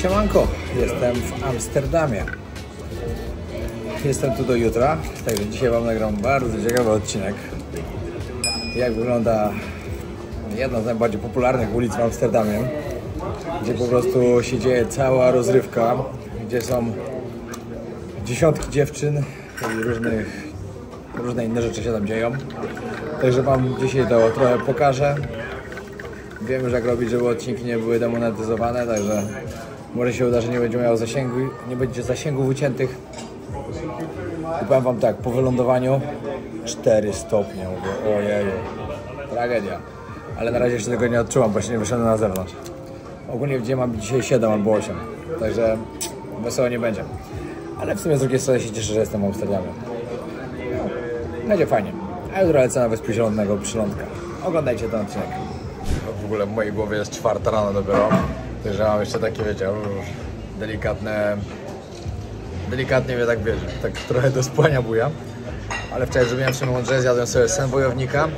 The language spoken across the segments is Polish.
Siemanko, jestem w Amsterdamie. Jestem tu do jutra, także dzisiaj wam nagram bardzo ciekawy odcinek. Jak wygląda jedna z najbardziej popularnych ulic w Amsterdamie, gdzie po prostu się dzieje cała rozrywka, gdzie są dziesiątki dziewczyn i różne inne rzeczy się tam dzieją. Także wam dzisiaj to trochę pokażę. Wiem już jak robić, żeby odcinki nie były demonetyzowane, także może się uda, że nie będzie miał zasięgu, nie będzie zasięgów uciętych. I powiem wam tak, po wylądowaniu 4 stopnie, mówię, ojeju, tragedia. Ale na razie jeszcze tego nie odczułam, bo się nie wyszedłem na zewnątrz. Ogólnie w dzień mam dzisiaj 7 albo 8, także wesoło nie będzie. Ale w sumie z drugiej strony się cieszę, że jestem w Amsterdamie. Będzie fajnie. A jutro lecę na Wyspę Zielonego Przylądka. Oglądajcie ten odcinek. W ogóle w mojej głowie jest 4 rano dopiero. Także mam jeszcze takie, wiecie, delikatnie mnie tak bierze. Tak trochę do spania buja. Ale wczoraj zrobiłem sobie mądrze, zjadłem sobie sen wojownika.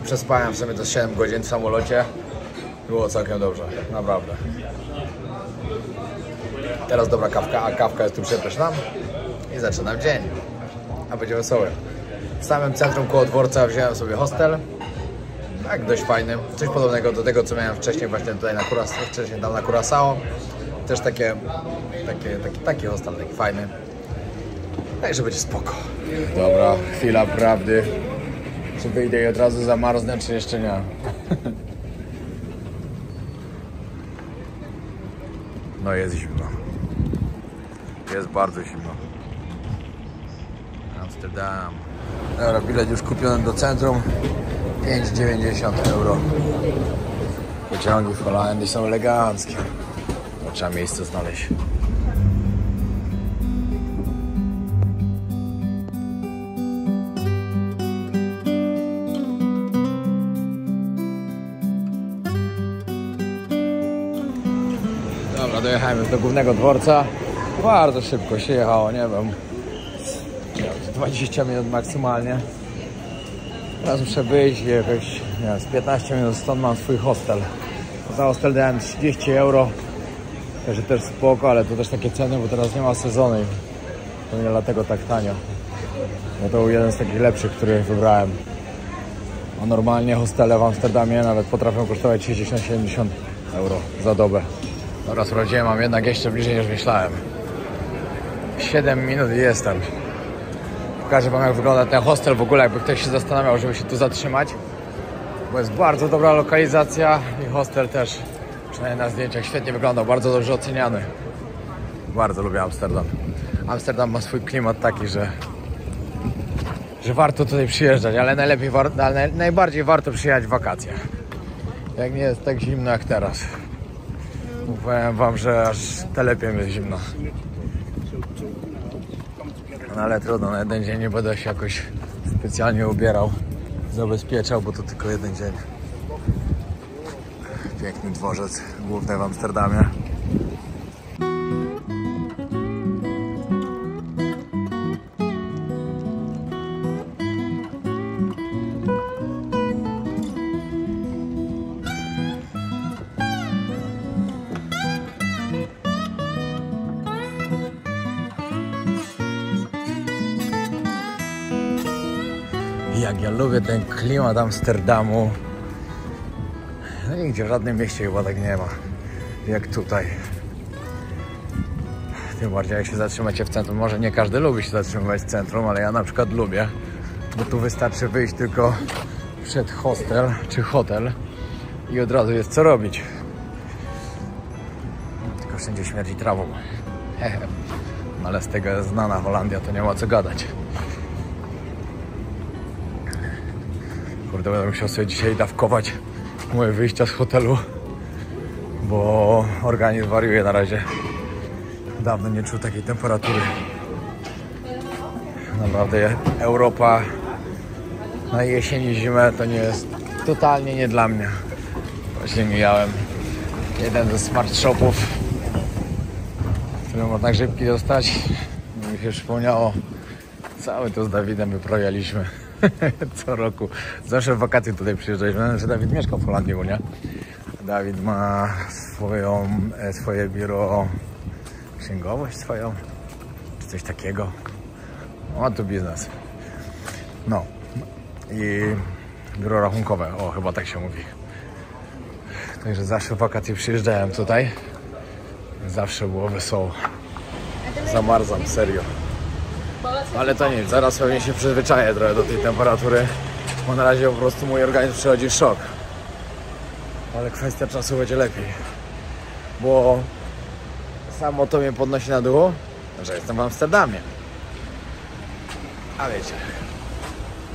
I przespałem sobie to 7 godzin w samolocie. Było całkiem dobrze, naprawdę. Teraz dobra kawka, a kawka jest tu przepyszna. I zaczynam dzień. A będzie wesoły. W samym centrum koło dworca wziąłem sobie hostel. Tak, dość fajny. Coś podobnego do tego, co miałem wcześniej właśnie tutaj na Curaçao. Też taki hostel, taki fajny. Także będzie spoko. Dobra, chwila prawdy. Czy wyjdę i od razu zamarznę, czy jeszcze nie? No jest zimno. Jest bardzo zimno. Amsterdam. Dobra, bilet już kupiony do centrum. 5,90 €. Pociągi w Holandii są eleganckie. No, trzeba miejsce znaleźć. Dobra, dojechałem już do głównego dworca. Bardzo szybko się jechało, nie wiem, 20 minut maksymalnie. Teraz muszę wyjść i jakoś, nie wiem, z 15 minut stąd mam swój hostel. Za hostel dałem 30 €. Także też spoko, ale to też takie ceny, bo teraz nie ma sezonu. To nie dlatego tak tanio. No to był jeden z takich lepszych, który wybrałem. A normalnie hostele w Amsterdamie nawet potrafią kosztować 60-70 € za dobę. Dobra, słuchajcie, mam jednak jeszcze bliżej niż myślałem. 7 minut i jestem. Pokażę wam jak wygląda ten hostel w ogóle, jakby ktoś się zastanawiał, żeby się tu zatrzymać. Bo jest bardzo dobra lokalizacja i hostel też, przynajmniej na zdjęciach, świetnie wyglądał, bardzo dobrze oceniany. Bardzo lubię Amsterdam. Amsterdam ma swój klimat taki, że warto tutaj przyjeżdżać, ale najbardziej warto przyjechać w wakacje. Jak nie jest tak zimno jak teraz. Powiem wam, że aż telepiem jest zimno. No ale trudno, na jeden dzień nie będę się jakoś specjalnie ubierał, zabezpieczał, bo to tylko jeden dzień. Piękny dworzec główny w Amsterdamie. Jak ja lubię ten klimat Amsterdamu. No nigdzie w żadnym mieście chyba tak nie ma jak tutaj. Tym bardziej jak się zatrzymacie w centrum. Może nie każdy lubi się zatrzymywać w centrum, ale ja na przykład lubię. Bo tu wystarczy wyjść tylko przed hostel czy hotel i od razu jest co robić. Tylko wszędzie śmierdzi trawą. No ale z tego jest znana Holandia, to nie ma co gadać. Kurde, będę musiał sobie dzisiaj dawkować moje wyjścia z hotelu, bo organizm wariuje na razie. Dawno nie czuł takiej temperatury. Naprawdę Europa na jesień i zimę to nie jest totalnie nie dla mnie. Właśnie mijałem jeden ze smart shopów, w którym można grzybki dostać. Mi się przypomniało, cały to z Dawidem wyprawialiśmy. Co roku. Zawsze w wakacje tutaj przyjeżdżaliśmy. Znaczy Dawid mieszkał w Holandii, nie? Dawid ma swoje biuro, księgowość swoją, czy coś takiego. Ma tu biznes. No i biuro rachunkowe, o chyba tak się mówi. Także zawsze w wakacje przyjeżdżałem tutaj. Zawsze było wesoło. Zamarzam, serio. Ale to nic, zaraz pewnie się przyzwyczaję trochę do tej temperatury. Bo na razie po prostu mój organizm przechodzi szok. Ale kwestia czasu będzie lepiej. Bo samo to mnie podnosi na dół, że jestem w Amsterdamie. A wiecie,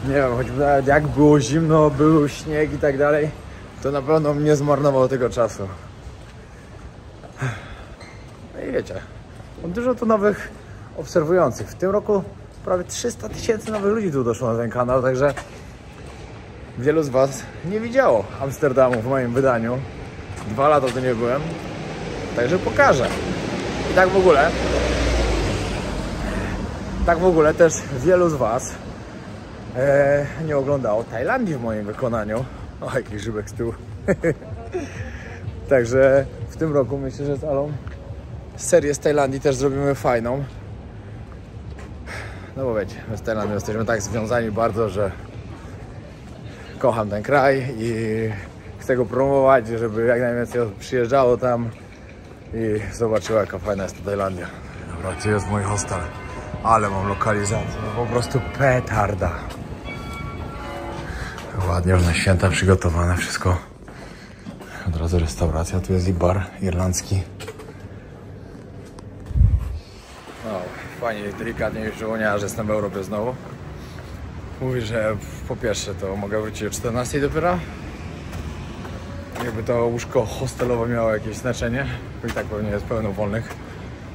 nie wiem, choćby nawet jak było zimno, był śnieg i tak dalej, to na pewno mnie zmarnował tego czasu. No i wiecie, dużo tu nowych obserwujących. W tym roku prawie 300 000 nowych ludzi tu doszło na ten kanał, także wielu z was nie widziało Amsterdamu w moim wydaniu. 2 lata tu nie byłem, także pokażę. I tak w ogóle też wielu z was nie oglądało Tajlandii w moim wykonaniu. O, jakiś żybek z tyłu. Także w tym roku myślę, że z Alą serię z Tajlandii też zrobimy fajną. No bo wiecie, my z Tajlandią jesteśmy tak związani bardzo, że kocham ten kraj i chcę go promować, żeby jak najwięcej osób przyjeżdżało tam i zobaczyło, jaka fajna jest ta Tajlandia. Dobra, tu jest mój hostel, ale mam lokalizację, no po prostu petarda. Ładnie już na święta przygotowane wszystko. Od razu restauracja, tu jest i bar irlandzki. No, fajnie, delikatnie już przypomniała, że jestem w Europie znowu. Mówi, że po pierwsze to mogę wrócić o 14 dopiero. Jakby to łóżko hostelowe miało jakieś znaczenie, bo i tak pewnie jest pełno wolnych,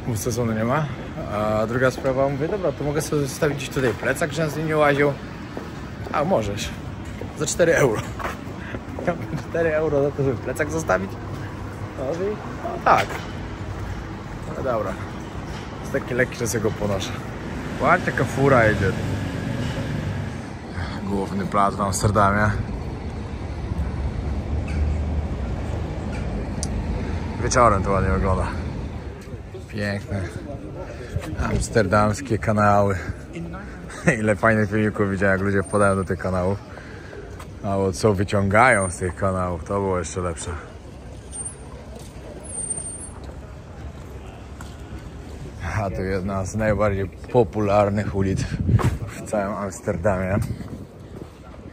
bo sezonu nie ma. A druga sprawa, mówię, dobra, to mogę sobie zostawić gdzieś tutaj plecak, żebym z nim nie łaził. A możesz, za 4 euro. 4 euro za to, żeby plecak zostawić? No tak. No dobra. Jest taki lekki, że sobie go ponoszę. Patrz, taka fura jedzie. Główny plac w Amsterdamie. Wieczorem to ładnie wygląda. Piękne amsterdamskie kanały. Ile fajnych filmików widziałem, jak ludzie wpadają do tych kanałów. Albo co wyciągają z tych kanałów, to było jeszcze lepsze. A tu jedna z najbardziej popularnych ulic w całym Amsterdamie.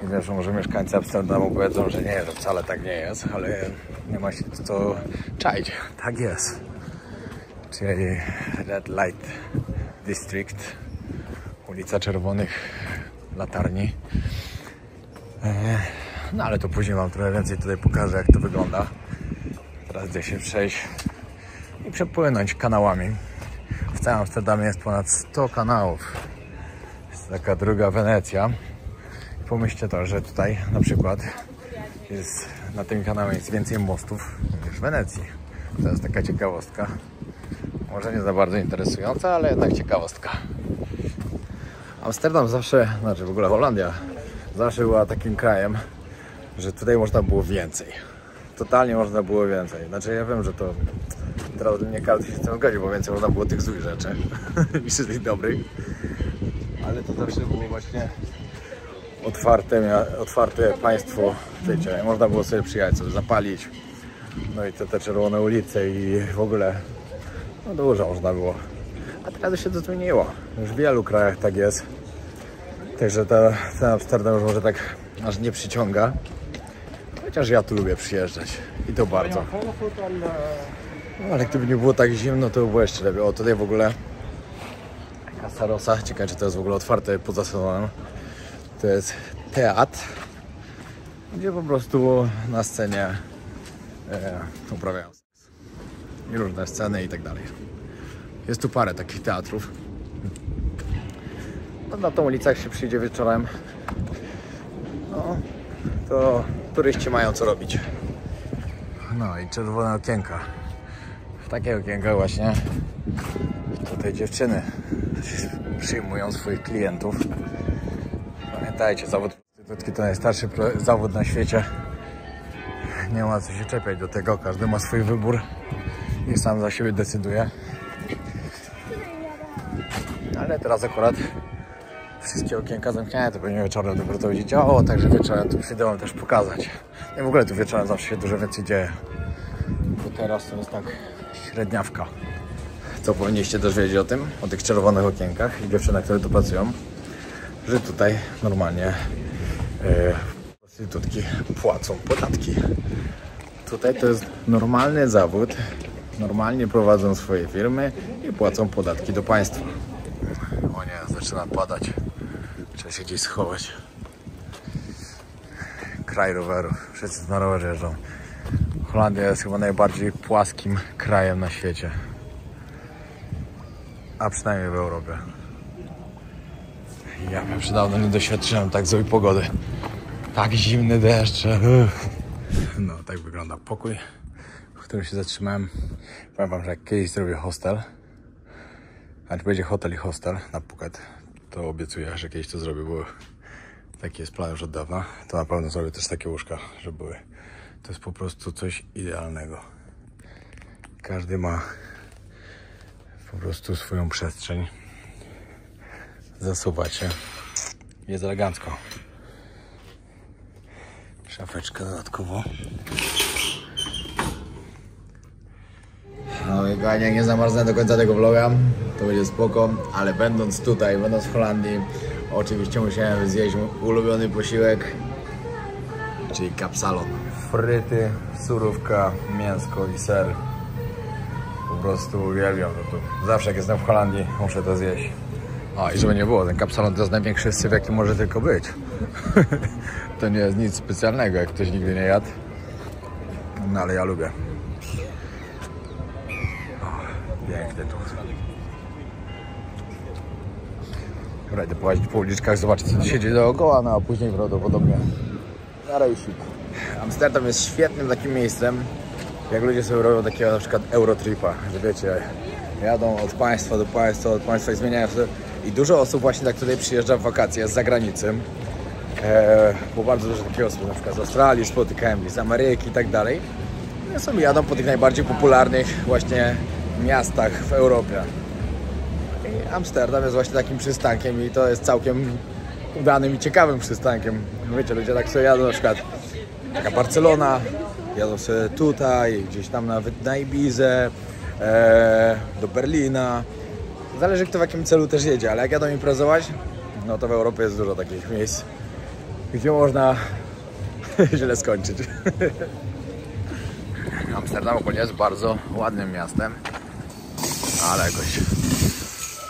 I wiesz, może mieszkańcy Amsterdamu powiedzą, że nie, że wcale tak nie jest, ale nie ma się co czaić. Tak jest. Czyli Red Light District, ulica Czerwonych Latarni. No ale to później wam trochę więcej tutaj pokażę, jak to wygląda. Teraz idę się przejść i przepłynąć kanałami. W całym Amsterdamie jest ponad 100 kanałów. Jest taka druga Wenecja. Pomyślcie to, że tutaj na przykład jest, na tym kanale jest więcej mostów niż w Wenecji. To jest taka ciekawostka. Może nie za bardzo interesująca, ale jednak ciekawostka. Amsterdam zawsze, znaczy w ogóle Holandia, zawsze była takim krajem, że tutaj można było więcej. Totalnie można było więcej. Znaczy ja wiem, że to teraz nie każdy się z tym zgodzi, bo więcej można było tych złych rzeczy niż tych dobrych. Ale to zawsze było właśnie otwarte państwo, wiecie, można było sobie przyjechać, sobie zapalić. No i te czerwone ulice i w ogóle no dużo można było. A teraz się to zmieniło. Już w wielu krajach tak jest. Także ten Amsterdam już może tak aż nie przyciąga. Chociaż ja tu lubię przyjeżdżać. I to bardzo. No, ale gdyby nie było tak zimno, to by było jeszcze lepiej. O, tutaj w ogóle Casa Rosa. Ciekawe, czy to jest w ogóle otwarte poza sezonem. To jest teatr, gdzie po prostu na scenie uprawiają i różne sceny i tak dalej. Jest tu parę takich teatrów. No, na tą ulicę jak się przyjdzie wieczorem, no, to turyści mają co robić. No i czerwone okienka. W takie okienka właśnie tutaj dziewczyny przyjmują swoich klientów. Pamiętajcie, zawód prostytutki to najstarszy zawód na świecie. Nie ma co się czepiać do tego, każdy ma swój wybór i sam za siebie decyduje. Ale teraz akurat wszystkie okienka zamknięte, pewnie wieczorem dopiero to będzie działało, także wieczorem tu przyjdę wam też pokazać. I w ogóle tu wieczorem zawsze się dużo więcej dzieje, bo teraz to jest tak średniawka. Co powinniście też wiedzieć o tym, o tych czerwonych okienkach i dziewczynach, które tu pracują, że tutaj normalnie prostytutki płacą podatki. Tutaj to jest normalny zawód, normalnie prowadzą swoje firmy i płacą podatki do państwa. O nie, zaczyna padać, trzeba się gdzieś schować. Kraj rowerów, wszyscy na rowerze jeżdżą. Holandia jest chyba najbardziej płaskim krajem na świecie, a przynajmniej w Europie. Ja już dawno nie doświadczyłem tak złej pogody. Tak zimny deszcz. No, tak wygląda pokój, w którym się zatrzymałem. Powiem wam, że jak kiedyś zrobię hostel, a czy będzie hotel i hostel na Phuket, to obiecuję, że kiedyś to zrobię, bo taki jest plan już od dawna. To na pewno zrobię też takie łóżka, żeby były. To jest po prostu coś idealnego. Każdy ma po prostu swoją przestrzeń. Zasuwacie. Jest elegancko. Szafeczka dodatkowo. No i kochani, jak nie zamarznę do końca tego vloga, to będzie spoko, ale będąc tutaj, będąc w Holandii, oczywiście musiałem zjeść mój ulubiony posiłek, czyli kapsalon. Fryty, surówka, mięsko i ser. Po prostu uwielbiam to tu. Zawsze jak jestem w Holandii, muszę to zjeść. O, i żeby nie było, ten kapsalon to jest największy syf, jaki może tylko być. To nie jest nic specjalnego, jak ktoś nigdy nie jadł. No ale ja lubię. O, pięknie tu. Dobra, idę połazić po uliczkach, zobaczyć co tu się dzieje dookoła, no a później prawdopodobnie na rejsik. Amsterdam jest świetnym takim miejscem, jak ludzie sobie robią takiego na przykład Eurotripa, że wiecie, jadą od państwa do państwa i zmieniają się. I dużo osób właśnie tak tutaj przyjeżdża w wakacje z zagranicy, bo bardzo dużo takich osób, na przykład z Australii spotykałem, z Ameryki i tak dalej. I sobie jadą po tych najbardziej popularnych właśnie miastach w Europie. I Amsterdam jest właśnie takim przystankiem i to jest całkiem udanym i ciekawym przystankiem. Wiecie, ludzie tak sobie jadą, na przykład taka Barcelona, jadą sobie tutaj, gdzieś tam nawet na Ibizę, do Berlina. Zależy kto w jakim celu też jedzie, ale jak jadą imprezować, no to w Europie jest dużo takich miejsc, gdzie można źle skończyć. Amsterdam ogólnie jest bardzo ładnym miastem, ale jakoś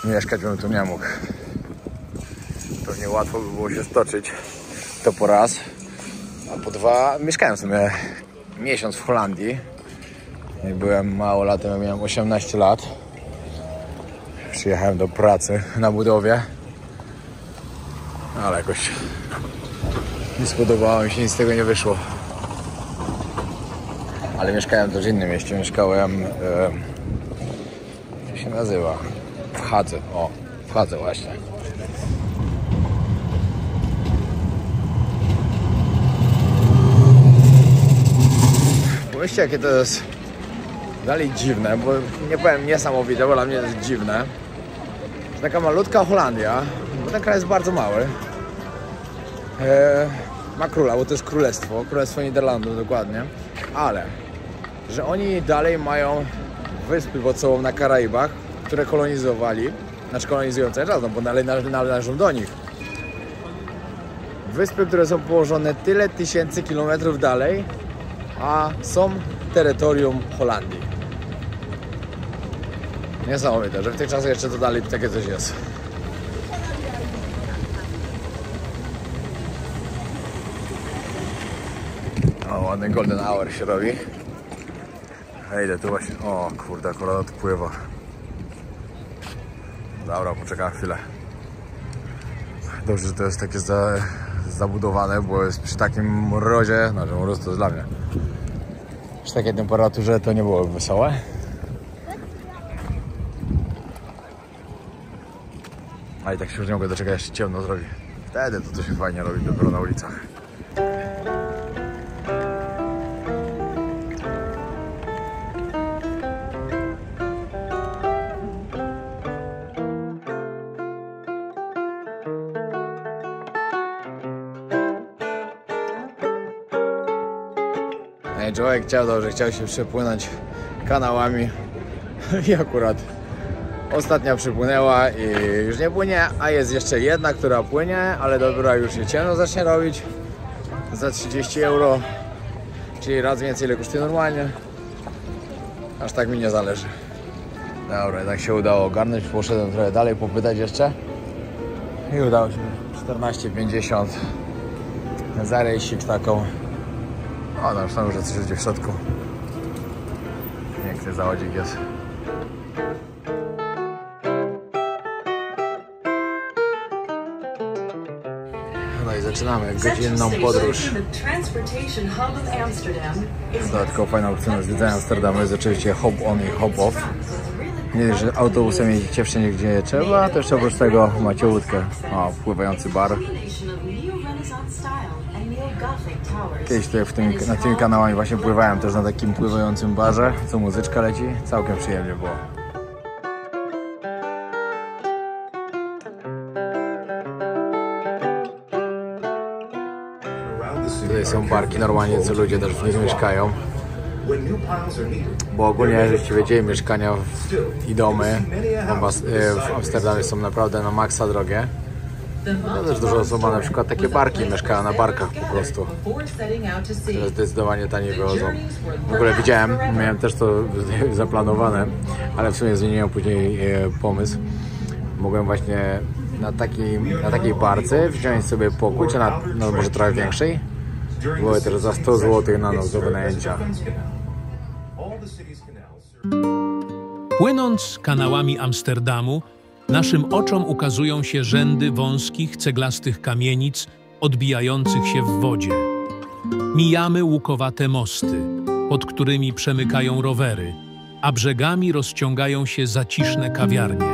mieszkać bym tu nie mógł. Pewnie łatwo by było się stoczyć, to po raz. A po dwa, mieszkałem sobie miesiąc w Holandii. Jak byłem małolatem, jak miałem 18 lat. Przyjechałem do pracy na budowie, ale jakoś nie spodobało mi się, nic z tego nie wyszło. Ale mieszkałem też w innym mieście, mieszkałem, jak się nazywa? W Hadze, o, w Hadze właśnie. Pomyślcie jakie to jest dalej dziwne, bo nie powiem niesamowite, bo dla mnie to jest dziwne. Taka malutka Holandia, bo ten kraj jest bardzo mały, ma króla, bo to jest królestwo Niderlandów dokładnie, ale że oni dalej mają wyspy pod sobą na Karaibach, które kolonizowali, znaczy kolonizują cały czas, no bo należą do nich. Wyspy, które są położone tyle tysięcy kilometrów dalej, a są terytorium Holandii. Niesamowite, że w tych czasach jeszcze to dalej takie coś jest. O, ładny golden hour się robi. Ja idę tu właśnie. O kurde, akurat odpływa. Dobra, poczekam chwilę. Dobrze, że to jest takie zabudowane, bo jest przy takim mrozie, znaczy mróz to jest dla mnie. Przy takiej temperaturze to nie byłoby wesołe. A i tak się już nie mogę doczekać, jeszcze ciemno zrobi. Wtedy to się fajnie robi dopiero na ulicach. Człowiek chciał się przepłynąć kanałami i akurat ostatnia przypłynęła i już nie płynie, a jest jeszcze jedna, która płynie, ale dopiero już się ciemno zacznie robić za 30 euro, czyli raz więcej ile kosztuje normalnie. Aż tak mi nie zależy. Dobra, tak się udało ogarnąć, poszedłem trochę dalej popytać jeszcze i udało się 14,50 za rejsik taką. O, tam są już coś ludzie w środku. Piękny załodzik jest. No i zaczynamy godzinną podróż. Dodatkowo fajna opcja na zwiedzanie Amsterdamu jest oczywiście hop on i hop off. Nie dość, że autobusem jeździcie wszędzie gdzie trzeba, to jeszcze oprócz tego macie łódkę. O, pływający bar. Kiedyś tutaj nad tymi kanałami właśnie pływałem też na takim pływającym barze, co muzyczka leci. Całkiem przyjemnie było. Tutaj są barki normalnie, co ludzie też w nich mieszkają. Bo ogólnie, żeście wiedzieli, mieszkania i domy w Amsterdamie są naprawdę na maksa drogie. No też dużo osób ma na przykład takie barki, mieszkają na barkach po prostu, które zdecydowanie taniej wychodzą. W ogóle widziałem, miałem też to zaplanowane, ale w sumie zmieniłem później pomysł. Mogłem właśnie na takiej barce wziąć sobie pokój, czy no może trochę większej. Były też za 100 zł na noc do wynajęcia. Płynąc kanałami Amsterdamu, naszym oczom ukazują się rzędy wąskich, ceglastych kamienic odbijających się w wodzie. Mijamy łukowate mosty, pod którymi przemykają rowery, a brzegami rozciągają się zaciszne kawiarnie.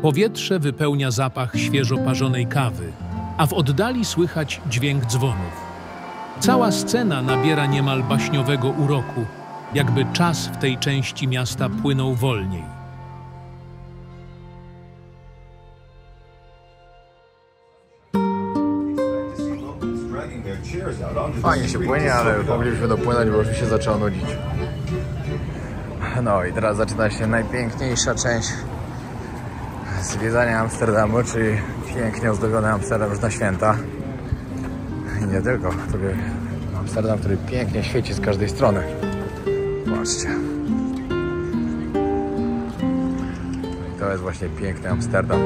Powietrze wypełnia zapach świeżo parzonej kawy, a w oddali słychać dźwięk dzwonów. Cała scena nabiera niemal baśniowego uroku, jakby czas w tej części miasta płynął wolniej. Fajnie się płynie, ale moglibyśmy dopłynąć, bo już mi się zaczęło nudzić. No i teraz zaczyna się najpiękniejsza część zwiedzania Amsterdamu, czyli pięknie ozdobiony Amsterdam już na święta. I nie tylko, Amsterdam, który pięknie świeci z każdej strony. Zobaczcie. I to jest właśnie piękny Amsterdam.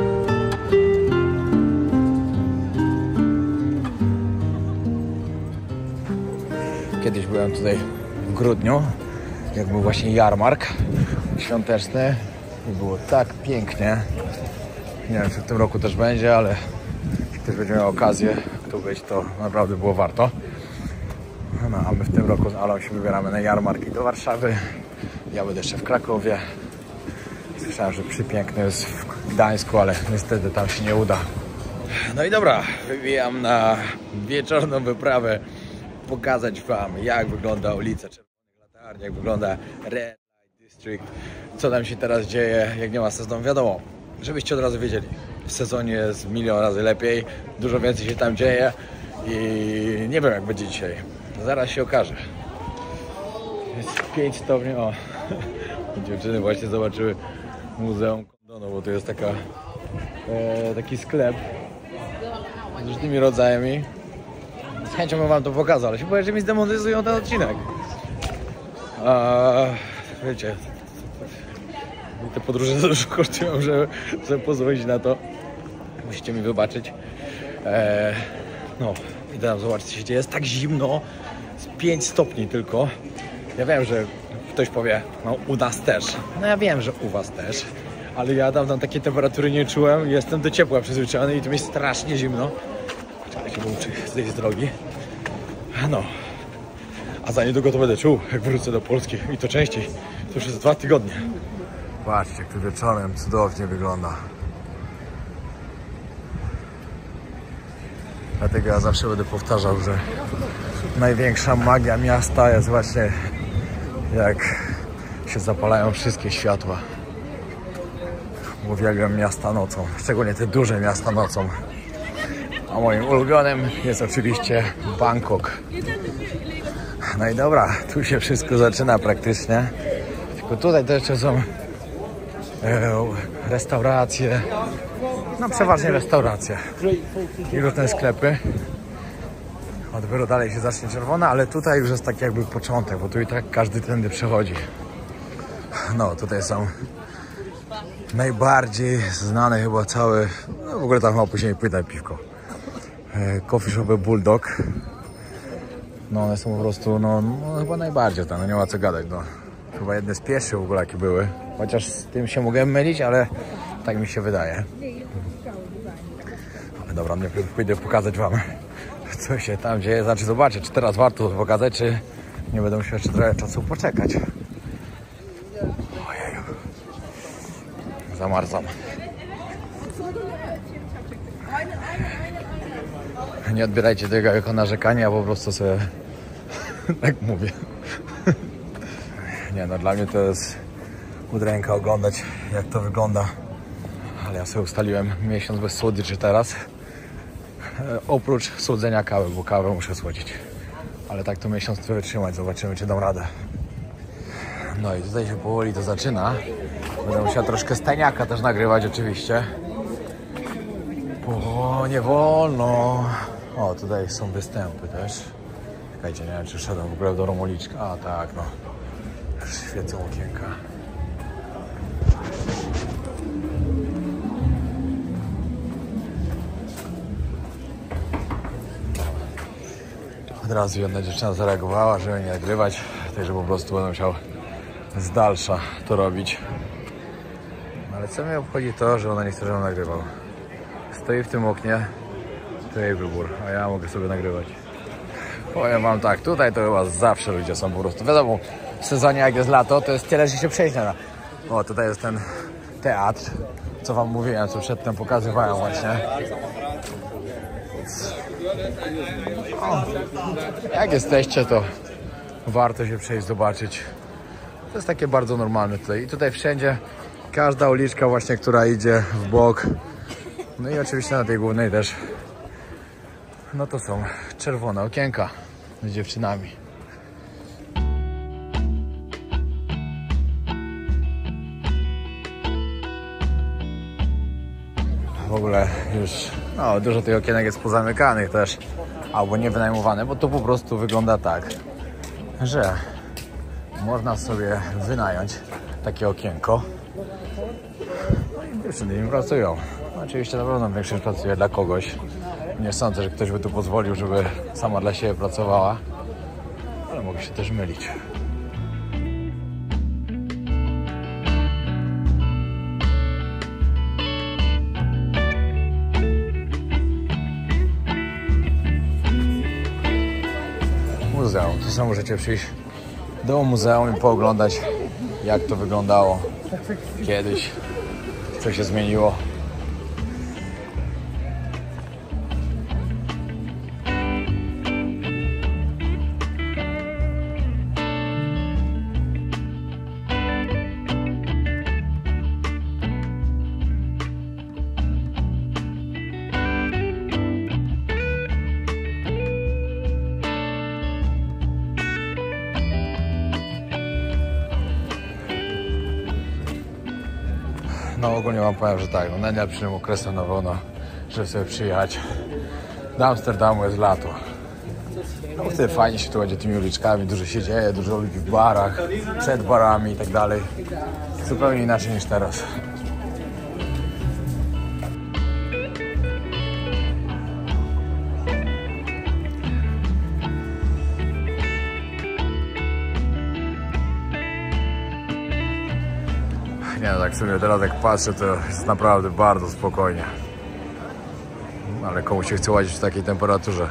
Kiedyś byłem tutaj w grudniu, jak był właśnie jarmark świąteczny i było tak pięknie. Nie wiem, czy w tym roku też będzie, ale jak ktoś będzie miał okazję tu być, to naprawdę było warto. No, a my w tym roku z Alą się wybieramy na jarmark do Warszawy. Ja będę jeszcze w Krakowie. Słyszałem, że przepiękny jest w Gdańsku, ale niestety tam się nie uda. No i dobra, wybijam na wieczorną wyprawę. Pokazać wam, jak wygląda ulica Czerwonych Latarni, jak wygląda Red Light District, co tam się teraz dzieje, jak nie ma sezonu. Wiadomo, żebyście od razu wiedzieli, w sezonie jest milion razy lepiej, dużo więcej się tam dzieje i nie wiem, jak będzie dzisiaj. Zaraz się okaże. Jest 5 stopni. O, dziewczyny właśnie zobaczyły Muzeum Kondonu, bo to jest taki sklep z różnymi rodzajami. Z chęcią bym wam to pokazał, ale się boję, że mi zdemonetyzują ten odcinek. Wiecie, te podróże za dużo kosztują, żeby sobie pozwolić na to. Musicie mi wybaczyć. No i teraz zobaczcie, co się dzieje. Jest tak zimno, z 5 stopni tylko. Ja wiem, że ktoś powie, no u nas też. No ja wiem, że u was też. Ale ja tam takiej temperatury nie czułem. Jestem do ciepła przyzwyczajony i tu mi jest strasznie zimno. Czekajcie, bo muszę zejść z drogi. No. A za niedługo to będę czuł, jak wrócę do Polski. I to częściej. To już jest 2 tygodnie. Patrzcie, jak tu wieczorem cudownie wygląda. Dlatego ja zawsze będę powtarzał, że największa magia miasta jest właśnie jak się zapalają wszystkie światła. Uwielbiam miasta nocą, szczególnie te duże miasta nocą. A moim ulubionym jest oczywiście Bangkok. No i dobra, tu się wszystko zaczyna praktycznie. Tylko tutaj to jeszcze są restauracje. No przeważnie restauracje i różne sklepy. A dopiero dalej się zacznie czerwona, ale tutaj już jest taki jakby początek, bo tu i tak każdy tędy przechodzi. No tutaj są najbardziej znane chyba całe, no w ogóle tam chyba później pójdę piwko. Coffee shopy Bulldog. No one są po prostu, no chyba najbardziej tam, no nie ma co gadać, no. Chyba jedne z pierwszych w ogóle jakie były. Chociaż z tym się mogłem mylić, ale tak mi się wydaje. Ale dobra, pójdę pokazać wam, co się tam dzieje. Znaczy zobaczę, czy teraz warto to pokazać, czy nie będę musiał jeszcze trochę czasu poczekać. Ojej. Zamarzam. Nie odbierajcie tego jako narzekanie, a po prostu sobie tak mówię. Nie no, dla mnie to jest udręka oglądać, jak to wygląda. Ale ja sobie ustaliłem miesiąc bez słodyczy teraz. Oprócz słodzenia kawy, bo kawę muszę słodzić. Ale tak to miesiąc chcę wytrzymać, zobaczymy, czy dam radę. No i tutaj się powoli to zaczyna. Będę musiał troszkę stajniaka też nagrywać oczywiście. Bo nie wolno. O, tutaj są występy też. Czekajcie, nie wiem, czy szedłem w ogóle do Romoliczka. A tak, no. Już świecą okienka. Od razu jedna dziewczyna zareagowała, żeby nie nagrywać, także po prostu będę musiał z dalsza to robić. Ale co mnie obchodzi to, że ona nie chce, żebym nagrywał. Stoi w tym oknie, to jej wybór, a ja mogę sobie nagrywać. Powiem wam tak, tutaj to chyba zawsze ludzie są po prostu. Wiadomo, w sezonie jak jest lato, to jest tyle, że się przejść na. O, tutaj jest ten teatr, co wam mówiłem, co przedtem pokazywałem właśnie. O, jak jesteście, to warto się przejść, zobaczyć. To jest takie bardzo normalne tutaj. I tutaj wszędzie, każda uliczka właśnie, która idzie w bok. No i oczywiście na tej głównej też. No to są czerwone okienka z dziewczynami. W ogóle już dużo tych okienek jest pozamykanych też, albo nie wynajmowane, bo to po prostu wygląda tak, że można sobie wynająć takie okienko. No i dziewczyny im pracują. Oczywiście na pewno większość pracuje dla kogoś. Nie sądzę, że ktoś by tu pozwolił, żeby sama dla siebie pracowała, ale mogę się też mylić. Muzeum. Tu sam możecie przyjść do muzeum i pooglądać, jak to wyglądało kiedyś, co się zmieniło. No ogólnie wam powiem, że tak, no najlepszym okresem na wolno, żeby sobie przyjechać do Amsterdamu jest lato. No wtedy fajnie się tu będzie tymi uliczkami, dużo się dzieje, dużo ludzi w barach, przed barami i tak dalej. Zupełnie inaczej niż teraz. Nie no, tak sobie teraz jak patrzę, to jest naprawdę bardzo spokojnie. Ale komu się chce łazić w takiej temperaturze?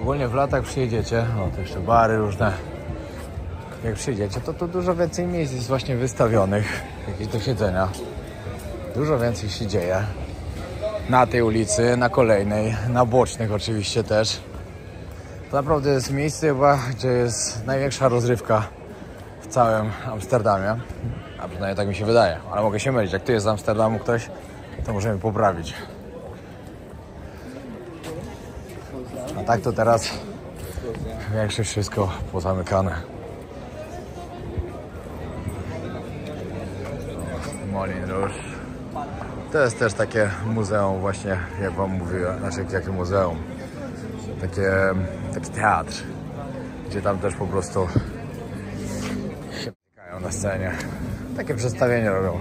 Ogólnie w latach przyjedziecie, o to jeszcze bary różne. Jak przyjedziecie, to dużo więcej miejsc jest właśnie wystawionych, jakieś do siedzenia. Dużo więcej się dzieje. Na tej ulicy, na kolejnej, na bocznych oczywiście też. To naprawdę jest miejsce chyba, gdzie jest największa rozrywka w całym Amsterdamie. A przynajmniej tak mi się wydaje, ale mogę się mylić. Jak tu jest z Amsterdamu ktoś, to możemy poprawić. A tak to teraz większość wszystko pozamykane. Moulin Rouge. To jest też takie muzeum właśnie, jak wam mówiłem, znaczy jakie muzeum, taki teatr, gdzie tam też po prostu się spotykają na scenie, takie przedstawienie robią.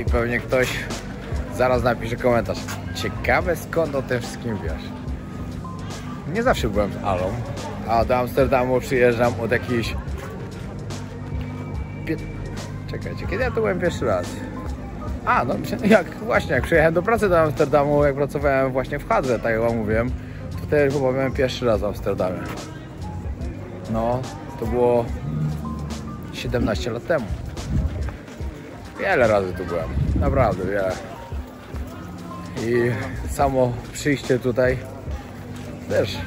I pewnie ktoś zaraz napisze komentarz. Ciekawe, skąd o tym wszystkim wiesz. Nie zawsze byłem z Alą, a do Amsterdamu przyjeżdżam od jakichś... Czekajcie, kiedy ja tu byłem pierwszy raz? A, no jak przyjechałem do pracy do Amsterdamu, jak pracowałem właśnie w Hadze, tak jak wam mówiłem, to wtedy chyba byłem pierwszy raz w Amsterdamie. No, to było 17 lat temu. Wiele razy tu byłem, naprawdę wiele. I samo przyjście tutaj też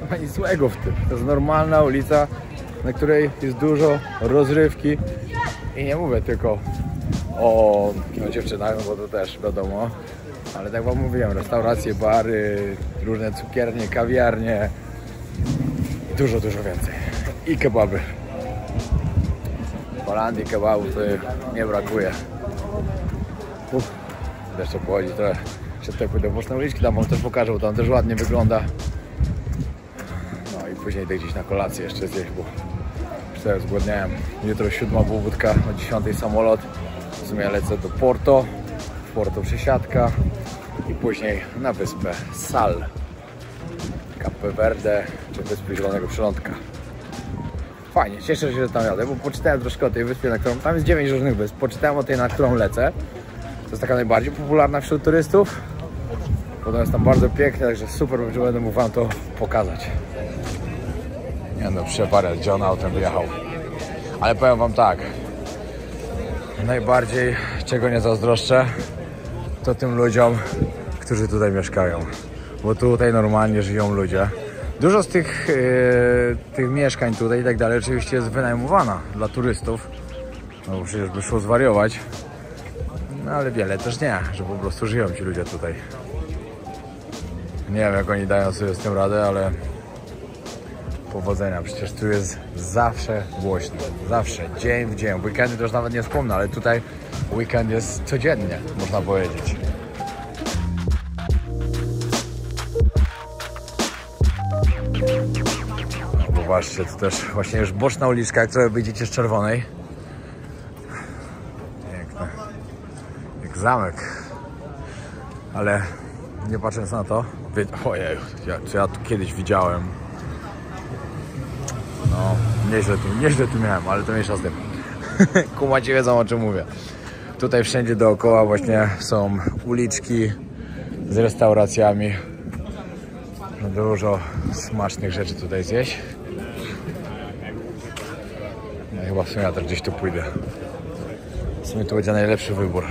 nie ma nic złego w tym. To jest normalna ulica, na której jest dużo rozrywki. I nie mówię tylko o dziewczynach, bo to też wiadomo. Ale tak wam mówiłem, restauracje, bary, różne cukiernie, kawiarnie. Dużo więcej. I kebaby. W Holandii kebabów to nie brakuje. Jeszcze pochodzi trochę. Jeszcze tutaj pójdę w boczne uliczki, tam wam też pokażę, bo tam też ładnie wygląda. No i później idę gdzieś na kolację jeszcze zjeść, bo już teraz zgłodniałem. Jutro 7 pobudka, o 10 samolot. W sumie lecę do Porto. W Porto przesiadka i później na wyspę Sal, Cape Verde, czy wyspy Zielonego Przylądka. Fajnie, cieszę się, że tam jadę, bo poczytałem troszkę o tej wyspie, na którą... Tam jest 9 różnych wysp. Poczytałem o tej, na którą lecę. To jest taka najbardziej popularna wśród turystów. Potem jest tam bardzo piękne, także super, że będę mógł wam to pokazać. Nie no, przeparę, gdzie on autem wyjechał. Ale powiem wam tak. Najbardziej, czego nie zazdroszczę, to tym ludziom, którzy tutaj mieszkają. Bo tutaj normalnie żyją ludzie. Dużo z tych mieszkań tutaj i tak dalej oczywiście jest wynajmowana dla turystów. No bo przecież by szło zwariować. No ale wiele też nie, że po prostu żyją ci ludzie tutaj. Nie wiem, jak oni dają sobie z tym radę, ale powodzenia. Przecież tu jest zawsze głośno. Zawsze, dzień w dzień. Weekendy to już nawet nie wspomnę, ale tutaj weekend jest codziennie, można powiedzieć. No, popatrzcie, to też właśnie już boczna uliczka, jak trochę wyjdziecie z Czerwonej. Piękne. Jak zamek. Ale nie patrząc na to, ojej, ja tu kiedyś widziałem. No, nieźle tu miałem, ale to mniejsza z tym. Kumaci wiedzą, o czym mówię. Tutaj wszędzie dookoła właśnie są uliczki z restauracjami. Dużo smacznych rzeczy tutaj zjeść. No, chyba w sumie ja też gdzieś tu pójdę. W sumie to będzie najlepszy wybór.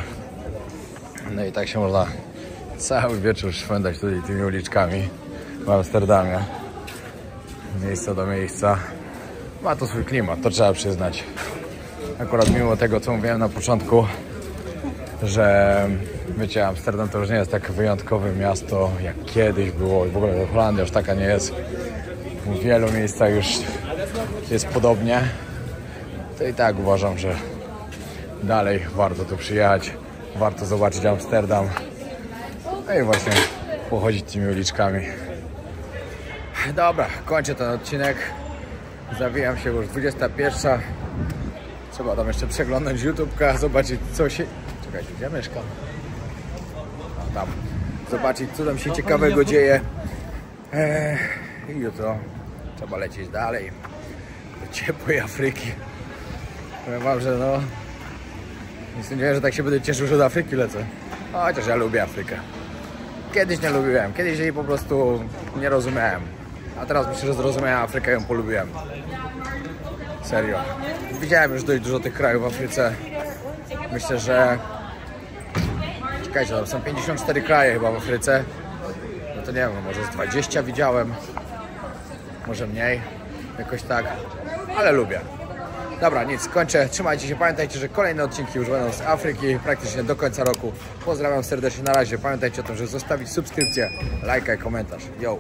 No i tak się można cały wieczór szwendać tutaj tymi uliczkami w Amsterdamie. Miejsca do miejsca. Ma to swój klimat, to trzeba przyznać. Akurat mimo tego, co mówiłem na początku, że wiecie, Amsterdam to już nie jest tak wyjątkowe miasto, jak kiedyś było. I w ogóle Holandia już taka nie jest. W wielu miejscach już jest podobnie. To i tak uważam, że dalej warto tu przyjechać. Warto zobaczyć Amsterdam. No i właśnie pochodzić tymi uliczkami. Dobra, kończę ten odcinek. Zawijam się, już 21. Trzeba tam jeszcze przeglądać YouTube'ka, zobaczyć co się... Czekajcie, gdzie ja mieszkam? A, tam. Zobaczyć, co tam się ciekawego dzieje. I jutro trzeba lecieć dalej do ciepłej Afryki. Powiem wam, że no... Nie sądziłem, że tak się będę cieszył, że do Afryki lecę. Chociaż ja lubię Afrykę. Kiedyś nie lubiłem, kiedyś jej po prostu nie rozumiałem. A teraz myślę, że zrozumiałem Afrykę i ją polubiłem. Serio. Widziałem już dość dużo tych krajów w Afryce. Myślę, że... Czekajcie, to są 54 kraje chyba w Afryce. No to nie wiem, może z 20 widziałem. może mniej, jakoś tak, ale lubię. Dobra, nic, kończę. Trzymajcie się, pamiętajcie, że kolejne odcinki już będą z Afryki praktycznie do końca roku. Pozdrawiam serdecznie, na razie. Pamiętajcie o tym, żeby zostawić subskrypcję, lajka i komentarz. Yo!